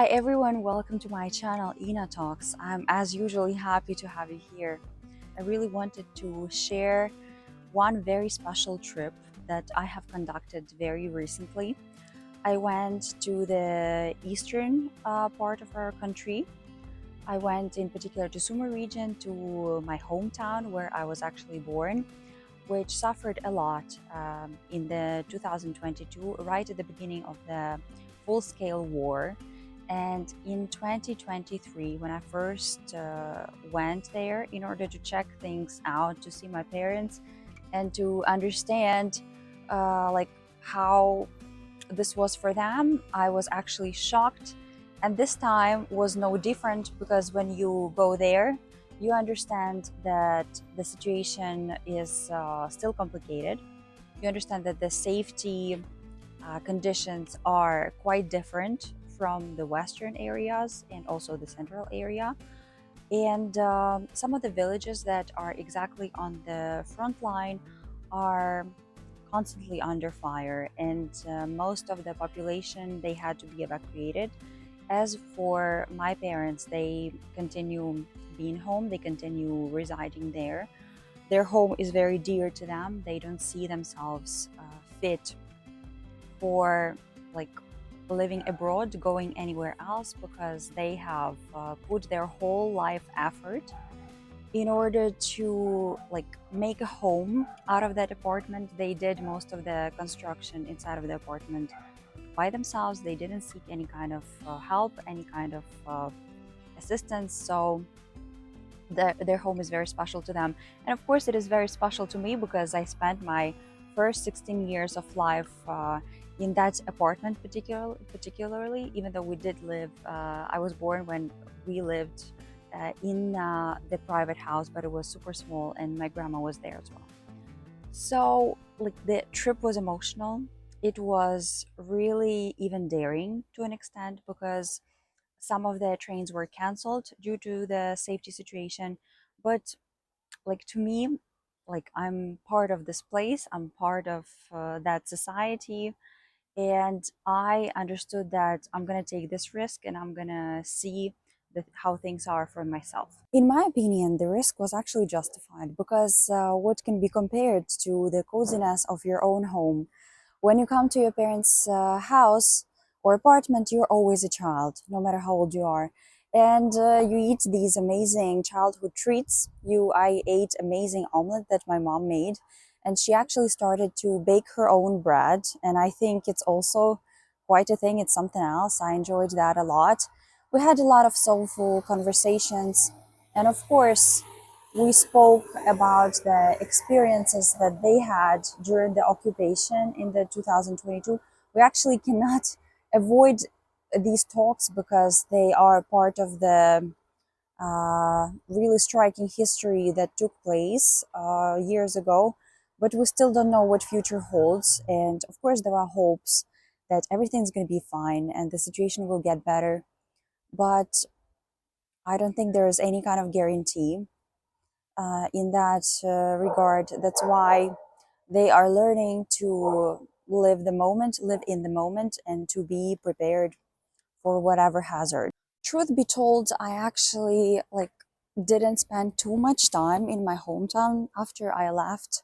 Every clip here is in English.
everyone, welcome to my channel Ina Talks. I'm as usually happy to have you here. I really wanted to share one very special trip that I have conducted very recently. I went to the eastern part of our country. I went in particular to Sumy region, to my hometown where I was actually born, which suffered a lot in the 2022, right at the beginning of the full-scale war. And in 2023, when I first went there in order to check things out, to see my parents, and to understand like how this was for them, I was actually shocked. And this time was no different, because when you go there, you understand that the situation is still complicated. You understand that the safety conditions are quite different from the western areas and also the central area. And some of the villages that are exactly on the front line are constantly under fire, and most of the population, they had to be evacuated. As for my parents, they continue being home, they continue residing there. Their home is very dear to them. They don't see themselves fit for like living abroad, going anywhere else, because they have put their whole life effort in order to make a home out of that apartment. They did most of the construction inside of the apartment by themselves. They didn't seek any kind of help, any kind of assistance. So their home is very special to them. And of course, it is very special to me because I spent my first 16 years of life in that apartment, particularly, even though we did live, I was born when we lived in the private house, but it was super small, and my grandma was there as well. So, the trip was emotional. It was really even daring to an extent, because some of the trains were canceled due to the safety situation. But to me, I'm part of this place, I'm part of that society, and I understood that I'm gonna take this risk and I'm gonna see how things are for myself. In my opinion, the risk was actually justified, because what can be compared to the coziness of your own home? When you come to your parents' house or apartment, you're always a child, no matter how old you are. And you eat these amazing childhood treats. I ate amazing omelet that my mom made, and she actually started to bake her own bread. And I think it's also quite a thing. It's something else. I enjoyed that a lot. We had a lot of soulful conversations, and of course, we spoke about the experiences that they had during the occupation in the 2022. We actually cannot avoid these talks because they are part of the really striking history that took place years ago, but we still don't know what future holds. And of course, there are hopes that everything's going to be fine and the situation will get better, but I don't think there is any kind of guarantee in that regard. That's why they are learning to live in the moment, and to be prepared for whatever hazard. Truth be told, I actually didn't spend too much time in my hometown after I left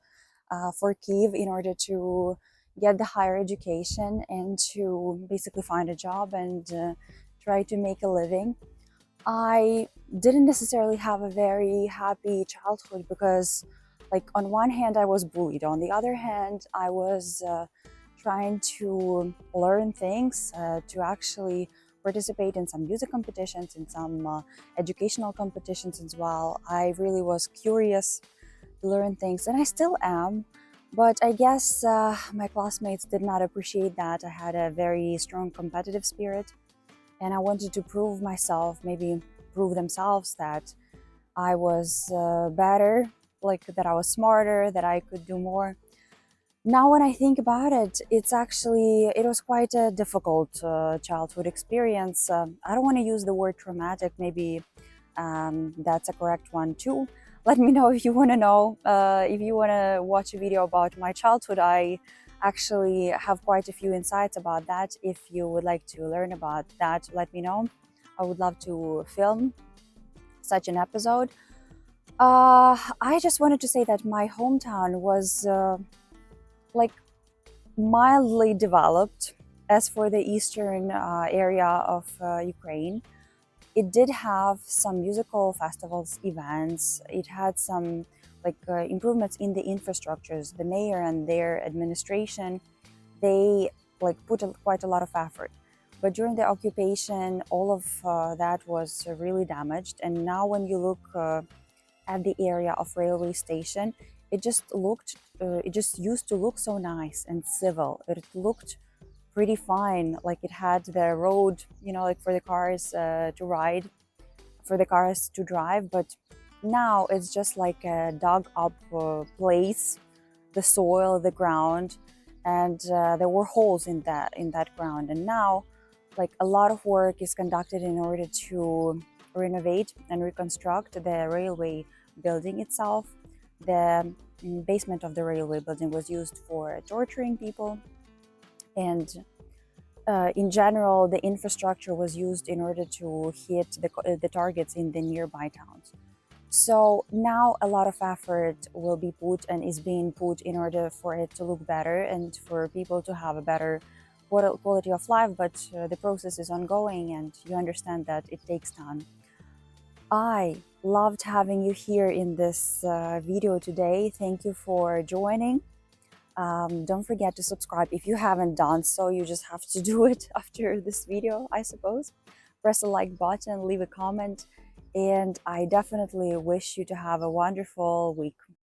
for Kiev in order to get the higher education and to basically find a job and try to make a living. I didn't necessarily have a very happy childhood, because on one hand I was bullied, on the other hand I was trying to learn things, to actually participate in some music competitions, in some educational competitions as well. I really was curious to learn things, and I still am, but I guess my classmates did not appreciate that. I had a very strong competitive spirit, and I wanted to prove myself, maybe prove themselves that I was better, that I was smarter, that I could do more. Now when I think about it, it was quite a difficult childhood experience. I don't want to use the word traumatic, maybe that's a correct one too. Let me know if you want to know, if you want to watch a video about my childhood. I actually have quite a few insights about that. If you would like to learn about that, let me know. I would love to film such an episode. I just wanted to say that my hometown was like mildly developed. As for the eastern area of Ukraine, it did have some musical festivals, events. It had some improvements in the infrastructures. The mayor and their administration, they put quite a lot of effort. But during the occupation, all of that was really damaged. And now, when you look at the area of railway station, it just used to look so nice and civil. It looked pretty fine. Like it had the road, like for the cars to ride, for the cars to drive. But now it's just like a dug up place, the soil, the ground, and there were holes in that ground. And now, like a lot of work is conducted in order to renovate and reconstruct the railway building itself. The basement of the railway building was used for torturing people, and in general, the infrastructure was used in order to hit the targets in the nearby towns. So now a lot of effort will be put and is being put in order for it to look better and for people to have a better quality of life. But the process is ongoing, and you understand that it takes time. I loved having you here in this video today. Thank you for joining. Don't forget to subscribe if you haven't done so. You just have to do it after this video, I suppose. Press the like button, leave a comment, and I definitely wish you to have a wonderful week.